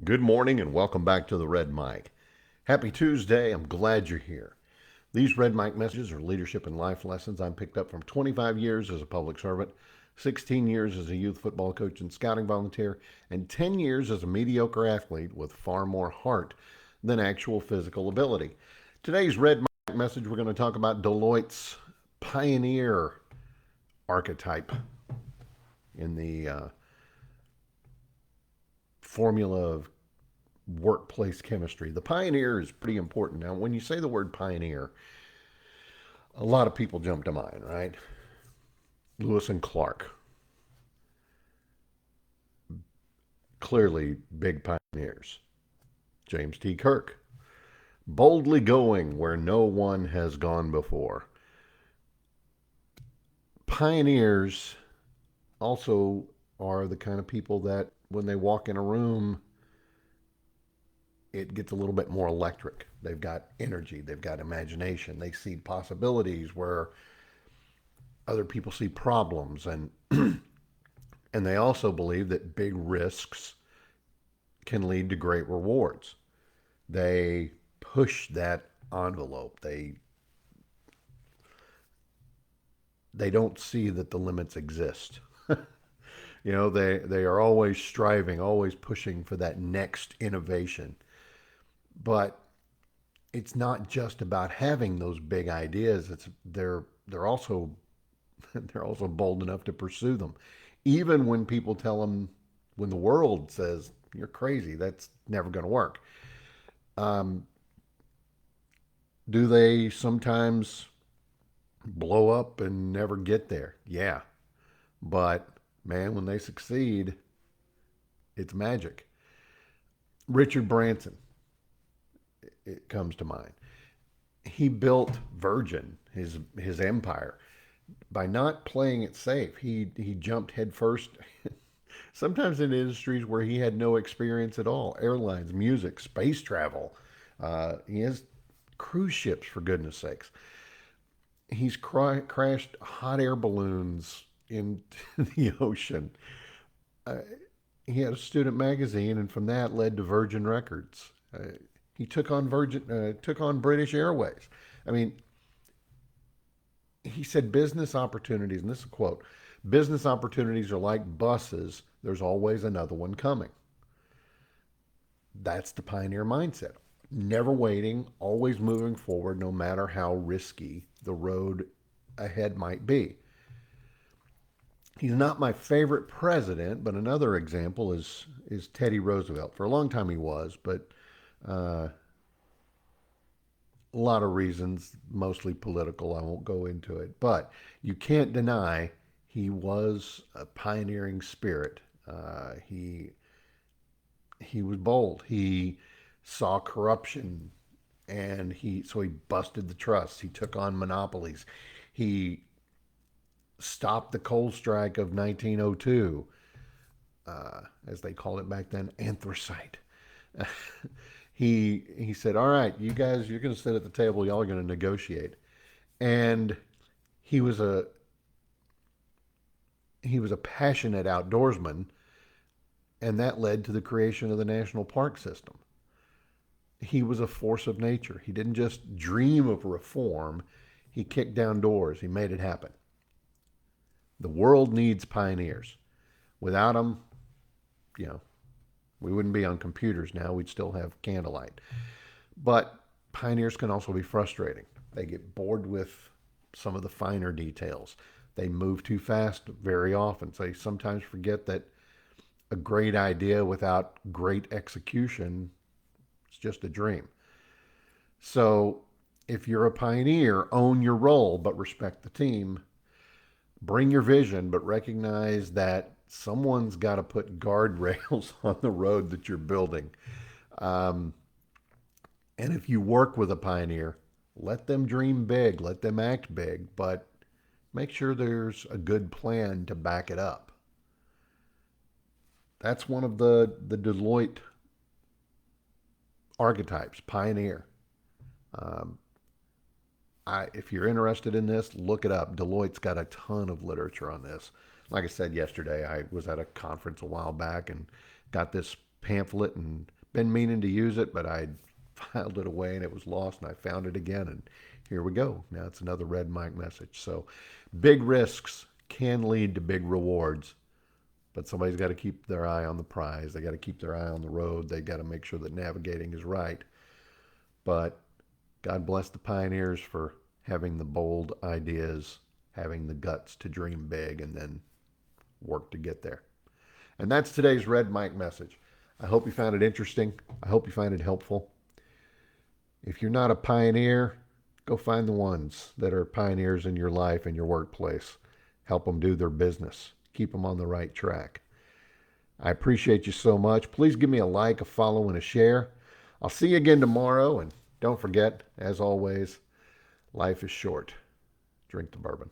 Good morning and welcome back to the Red Mic. Happy Tuesday. I'm glad you're here. These Red Mic messages are leadership and life lessons I picked up from 25 years as a public servant, 16 years as a youth football coach and scouting volunteer, and 10 years as a mediocre athlete with far more heart than actual physical ability. Today's Red Mic message, we're going to talk about Deloitte's pioneer archetype in the formula of workplace chemistry. The pioneer is pretty important. Now, when you say the word pioneer, a lot of people jump to mind, right? Lewis and Clark, clearly big pioneers. James T. Kirk, boldly going where no one has gone before. Pioneers also are the kind of people that when they walk in a room, it gets a little bit more electric. They've got energy, they've got imagination, they see possibilities where other people see problems, and they also believe that big risks can lead to great rewards. They push that envelope. They don't see that the limits exist. They are always striving, always pushing for that next innovation. But it's not just about having those big ideas. They're also they're also bold enough to pursue them, even when people tell them, when the world says you're crazy, that's never going to work. Um, do they sometimes blow up and never get there? Yeah, but man, when they succeed, it's magic. Richard Branson, it comes to mind. He built Virgin, his empire, by not playing it safe. He jumped headfirst. Sometimes in industries where he had no experience at all, airlines, music, space travel. He has cruise ships, for goodness sakes. He's crashed hot air balloons into the ocean. Uh, he had a student magazine, and from that led to Virgin Records. He took on British Airways. I mean, he said business opportunities, and this is a quote: "Business opportunities are like buses. There's always another one coming." That's the pioneer mindset. Never waiting, always moving forward, no matter how risky the road ahead might be. He's not my favorite president, but another example is Teddy Roosevelt. For a long time he was, but uh, a lot of reasons, mostly political. I won't go into it, but you can't deny he was a pioneering spirit. He was bold. He saw corruption, and he busted the trust. He took on monopolies. He stopped the coal strike of 1902, as they called it back then, anthracite. He said, "All right, you guys, you're going to sit at the table. Y'all are going to negotiate." And he was a he was a passionate outdoorsman, and that led to the creation of the national park system. He was a force of nature. He didn't just dream of reform; he kicked down doors. He made it happen. The world needs pioneers. Without them, you know, we wouldn't be on computers now. We'd still have candlelight. But pioneers can also be frustrating. They get bored with some of the finer details. They move too fast very often. So they sometimes forget that a great idea without great execution is just a dream. So if you're a pioneer, own your role, but respect the team. Bring your vision, but recognize that someone's got to put guardrails on the road that you're building. Um, and if you work with a pioneer, let them dream big, let them act big, but make sure there's a good plan to back it up. That's one of the Deloitte archetypes, pioneer. Um, if you're interested in this, look it up. Deloitte's got a ton of literature on this. Like I said yesterday, I was at a conference a while back and got this pamphlet and been meaning to use it, but I'd filed it away and it was lost, and I found it again, and here we go. Now it's another Red Mike message. So big risks can lead to big rewards, but somebody's got to keep their eye on the prize. They got to keep their eye on the road. They got to make sure that navigating is right. But God bless the pioneers for having the bold ideas, having the guts to dream big, and then work to get there. And that's today's Red Mike message. I hope you found it interesting. I hope you find it helpful. If you're not a pioneer, go find the ones that are pioneers in your life and your workplace. Help them do their business. Keep them on the right track. I appreciate you so much. Please give me a like, a follow, and a share. I'll see you again tomorrow. And don't forget, as always, life is short. Drink the bourbon.